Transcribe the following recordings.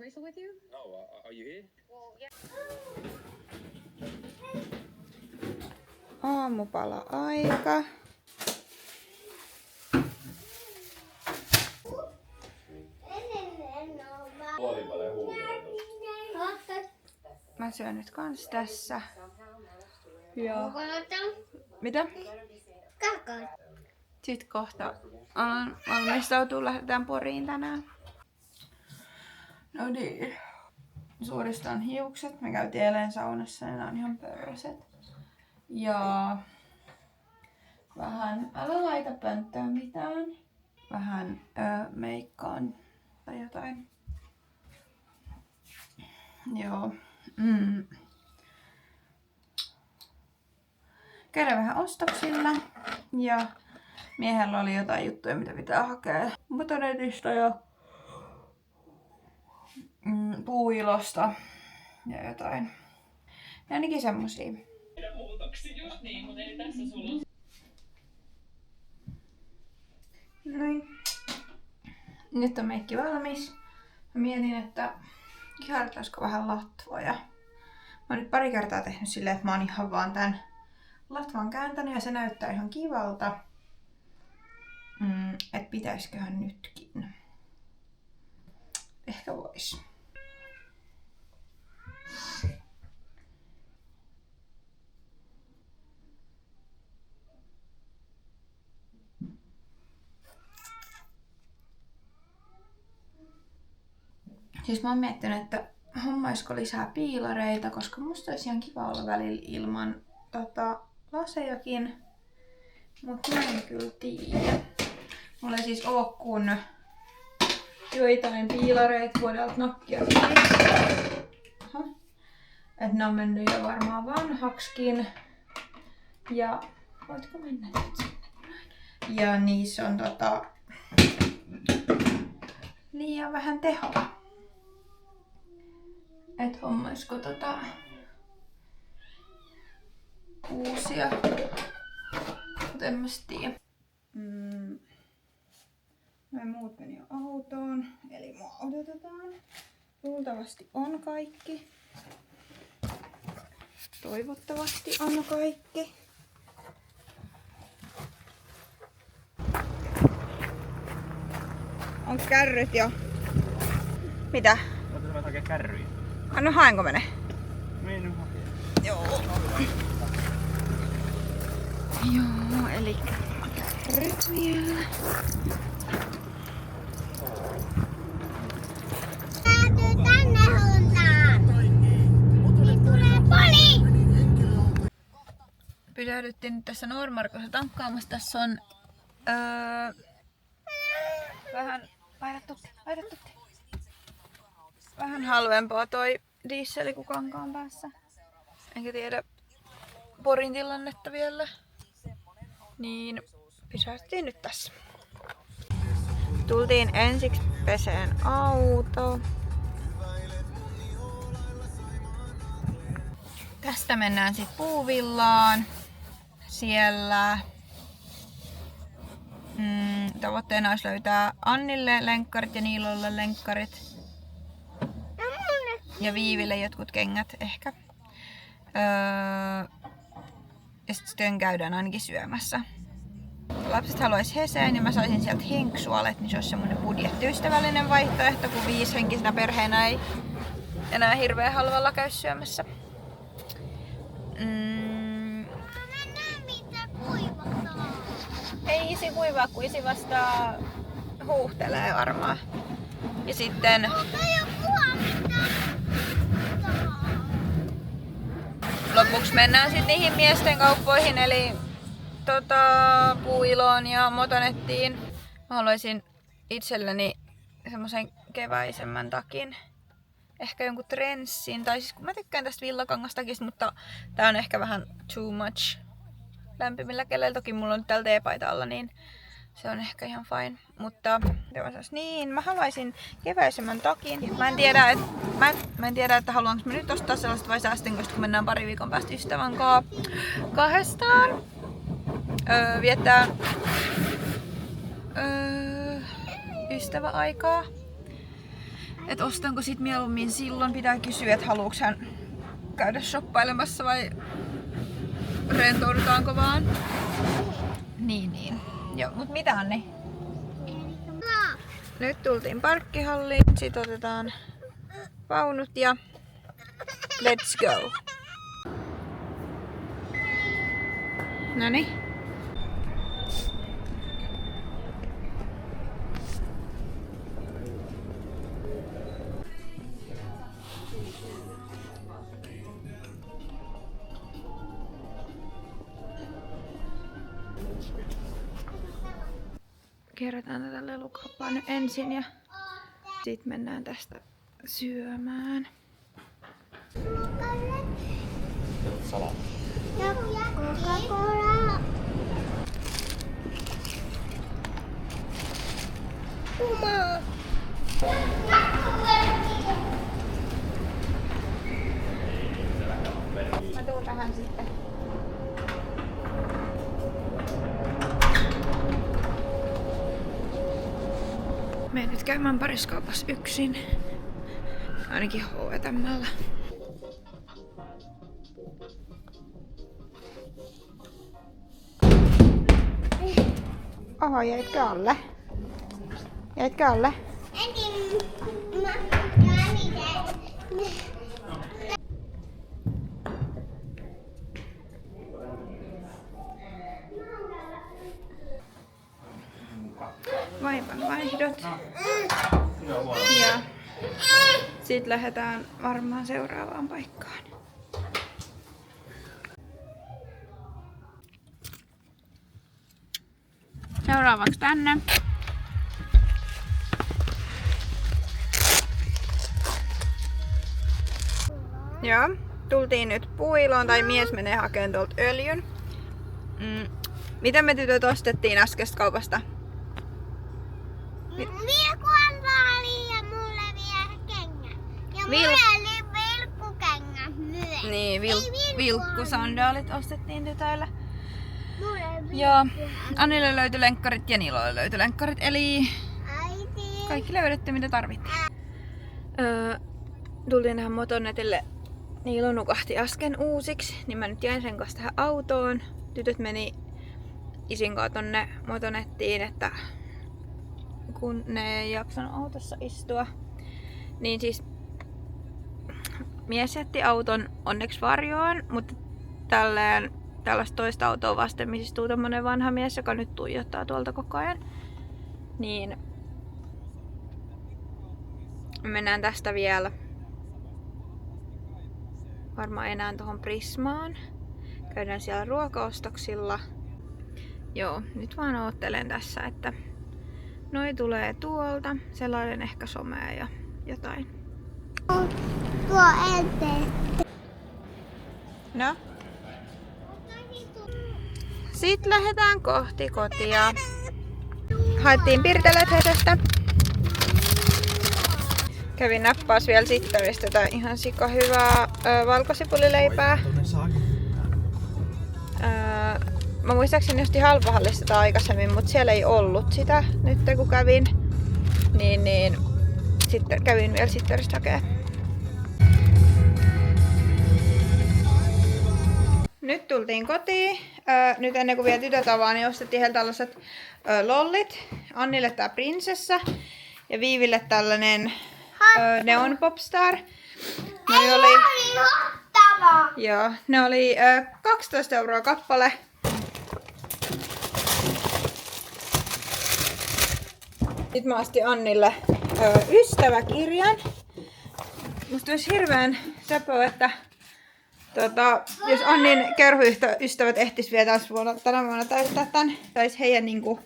Teresa with you? No, are you here? Well, yeah. Aamupala-aika. Mä syön nyt kans tässä. Ja... Mitä? Sitten kohta alan valmistautua, lähdetään Poriin tänään. No niin. Suoristan hiukset. Me käytiin eilen saunassa ja nämä on ihan pörröset. Ja... Vähän, älä laita pönttää mitään. Vähän meikkaan tai jotain. Joo. Käydään vähän ostoksilla. Ja miehellä oli jotain juttuja, mitä pitää hakea Motonetista ja puuilosta ja jotain. Ja ainakin semmosia. Just niin, mutta ei tässä sulla. Noin. Nyt on meikki valmis. Mä mietin, että kihartaisiko vähän latvoja. Mä oon nyt pari kertaa tehnyt silleen, että mä oon ihan vaan tän latvan kääntänyt ja se näyttää ihan kivalta. Et pitäisköhän nytkin. Ehkä vois. Siis mä oon miettinyt, että hommaisko lisää piilareita, koska musta olisi ihan kiva olla välillä ilman lasejakin. Mut mä en kyllä tiedä. Mulla ei siis oo kun joitain piilareita vuodelta Nokia. Et ne on mennyt jo varmaan vanhaksikin. Ja voitko mennä nyt sinne? Ja niissä on liian vähän tehoa. Et hommaisko uusia. Mut en mä tiedä. Noin muut meni jo autoon, eli mua odotetaan. Luultavasti on kaikki. Toivottavasti on kaikki. On kärryt jo. Mitä? Oletko mä hakea kärryjä? Anna haenko mene? Mene hakea. Joo. Joo, eli kärryt vielä. Pysähdyttiin nyt tässä Noormarkussa tankkaamassa. Tässä on vähän vähän halvempaa toi dieseli kuin Kankaan päässä. Enkä tiedä Porin tilannetta vielä. Niin pysähdyttiin nyt tässä. Tultiin ensiksi peseen auto. Tästä mennään sitten Puuvillaan. Siellä tavoitteena olisi löytää Annille lenkkarit ja Niilolle lenkkarit. Ja Viiville jotkut kengät ehkä. Ja sitten käydään ainakin syömässä. Lapset haluaisi Heseen ja mä saisin sieltä hinksualet, niin se olisi semmonen budjettiystävällinen vaihtoehto, kun 5-henkisenä perheenä ei enää hirveän halvalla käy syömässä. Ei isi kuivaa, kun isi vasta huuhtelee varmaan. Ja sitten lopuksi mennään sitten niihin miesten kauppoihin, eli Puuiloon ja Motonettiin. Mä haluaisin itselleni semmosen keväisemmän takin. Ehkä jonkun trenssin, tai siis kun mä tykkään tästä villakangastakista, mutta tää on ehkä vähän too much lämpimillä keleillä. Toki mulla on täällä teepaita alla, niin se on ehkä ihan fine. Mutta niin, mä haluaisin keväisemmän takin. Mä en tiedä, että haluanko mä nyt ostaa sellaista vai säästenkö, kun mennään pari viikon päästä ystävän kanssa kahdestaan. Viettää ystäväaikaa. että ostanko sit mieluummin silloin. Pitää kysyä, että haluuks hän käydä shoppailemassa vai rentoudutaanko vaan. Niin. Joo, mut mitä Anni? Nyt tultiin parkkihalliin, sit otetaan vaunut ja let's go! Noniin. Kierretään tätä lelukauppaa nyt ensin ja sit mennään tästä syömään. Coca-Cola. Uma. Mä tuun tähän sitten. Menen nyt käymään Pariskaupassa yksin. Ainakin H&M:llä. Oho, jäitkö alle? Jäitkö alle? Vaipanvaihdot. Ja sit lähdetään varmaan seuraavaan paikkaan. Seuraavaksi tänne. Joo, tultiin nyt puiloon, tai mies menee hakemaan tuolta öljyn. Mitä me tytöt ostettiin äskeistä kaupasta? Vilkku antaa liian mulle vielä kengät. Ja mulle oli vilkkukengät myös. Niin, vilkkusandaalit ostettiin tytöille. Mulle Ja Annille löytyi lenkkarit ja Nilolle löytyi lenkkarit, eli äiti. kaikki löydetty mitä tarvittiin. Tultiin tähän Motonetille. Niilo nukahti äsken uusiksi, niin mä nyt jäin sen kanssa tähän autoon. Tytöt meni isin kanssa tonne Motonettiin, että kun ne ei jaksanut autossa istua. Niin siis mies jätti auton onneksi varjoon, mutta tällaista toista autoa vasten, missä istuu tommonen vanha mies, joka nyt tuijottaa tuolta koko ajan. Niin mennään tästä vielä varmaan enää tuohon Prismaan. Käydään siellä ruokaostoksilla. Joo, nyt vaan oottelen tässä, että noi tulee tuolta. Selailen ehkä somea ja jotain. Tuo eteen. No? Sitten lähdetään kohti kotia. Haettiin Pirteläthesestä. Kävin nappaas vielä Sittarista tätä ihan sika hyvää valkosipulileipää. Mä muistaakseni ostin Halpahallista tätä aikaisemmin, mutta siellä ei ollut sitä nyt kun kävin. Niin sitten kävin vielä Sittarista hakemaan. Nyt tultiin kotiin. Nyt ennen kuin vielä tytöt avaa, niin ostettiin heille tällaiset lollit. Annille tää prinsessa ja Viiville tällainen Neon Popstar. Ne oli 12 € kappale. Sitten mä ostin Annille ystäväkirjan. Musta olisi hirveän söpö, että jos Annin kerhoystävät ehtis vielä tänä vuonna täyttää tän, sais heidän niinku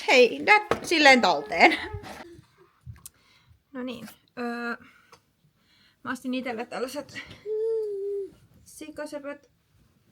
heidät silleen talteen. No niin. Mä ostin itelle tällaiset sikasepät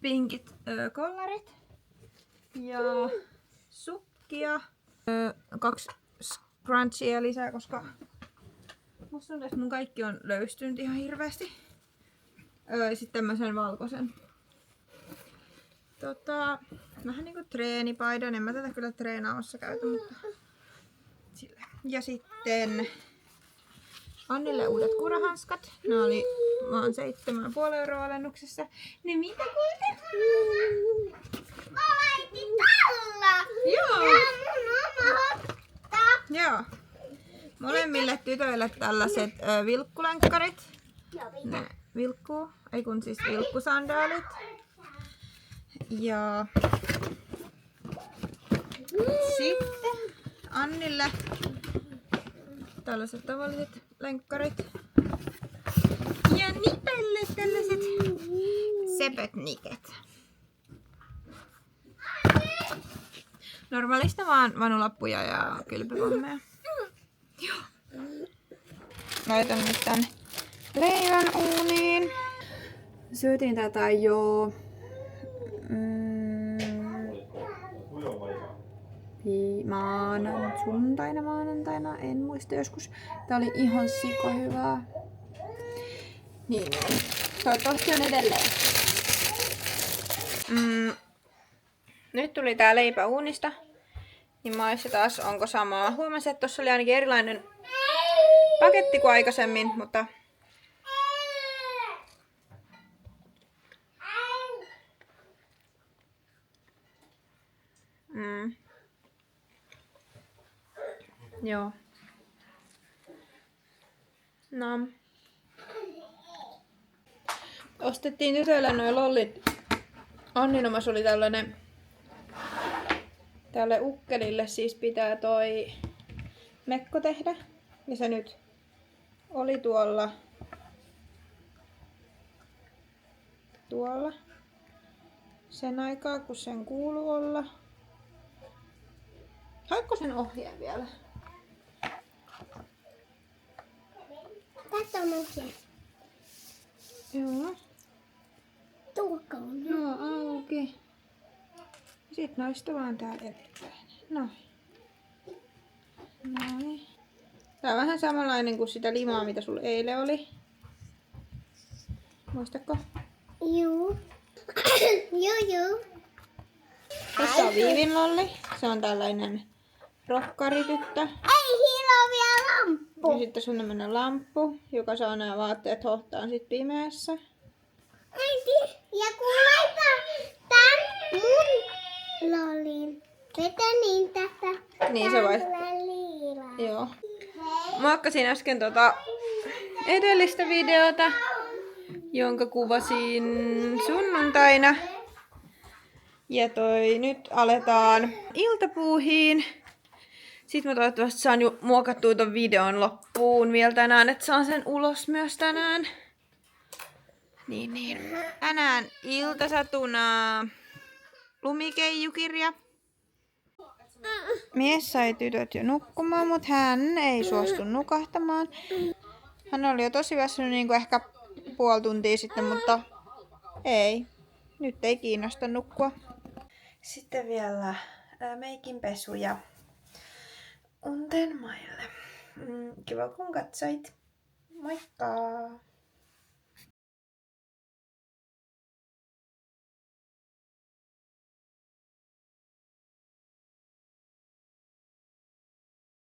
pinkit kollarit ja sukkia. 2 scrunchia lisää, koska musta tuntuu, että mun kaikki on löystynyt ihan hirveästi. Sitten tämmösen valkoisen. Vähän niinku treenipaidan. En mä tätä kyllä treenaamassa käytä, mutta sille. Ja sitten Annille uudet kurahanskat. Ne oli vaan 7,5 € alennuksessa. Niin mitä kuulet? Mä laitin tällä. Joo. Ja mun oma ottaa. Joo. Molemmille tytöille tällaiset vilkkulenkkarit. Ne vilkkuu, ei kun siis vilkkusandaalit. Ja sitten Annille tällaiset tavalliset lenkkarit. Ja Nipelle tällaiset sepetniket. Normaalista vaan vanulappuja ja kylpypommeja. Laitan nyt tän leivän uuniin. Syötiin tätä jo maanantaina, en muista joskus. Tää oli ihan sika hyvää. Niin, toivottavasti on edelleen. Nyt tuli tää leipä uunista. Niin maistetaan, onko samaa. Huomasin, että tossa oli ainakin erilainen paketti kuin aikaisemmin, mutta joo. No. Ostettiin tytöille noi lollit. Annin omassa oli tällainen. Tälle ukkelille siis pitää toi mekko tehdä. Ja se nyt oli tuolla sen aikaa, kun sen kuuluu olla. Haitko sen ohjeen vielä? Tässä on oikein. Joo. Tuukka on. No auki. Sitten noista vaan täällä eteenpäin. Noin. Noin. Tää on vähän samanlainen kuin sitä limaa, mitä sulla eilen oli. Muistatko? Juu. Juu. Tässä on Viivin lolli. Se on tällainen rokkarityttö. Ei, hiillä on vielä lamppu. Ja sitten sun tämmönen lamppu, joka saa nämä vaatteet hohtaan sit pimeässä. Äiti, ja kun laittaa tän mun lolin, vetä niin tästä. Niin se vai? Liilaa. Joo. Muokkasin äsken edellistä videota, jonka kuvasin sunnuntaina. Ja nyt aletaan iltapuuhiin. Sitten mä toivottavasti saan jo muokattua ton videon loppuun vielä tänään, että saan sen ulos myös tänään. Niin. Tänään iltasatuna lumikeijukirja. Mies sai tytöt jo nukkumaan, mutta hän ei suostu nukahtamaan. Hän oli jo tosi väsynyt niin kuin ehkä puoli tuntia sitten, mutta ei. Nyt ei kiinnosta nukkua. Sitten vielä meikinpesu ja unten maille. Kiva kun katsoit. Moikka!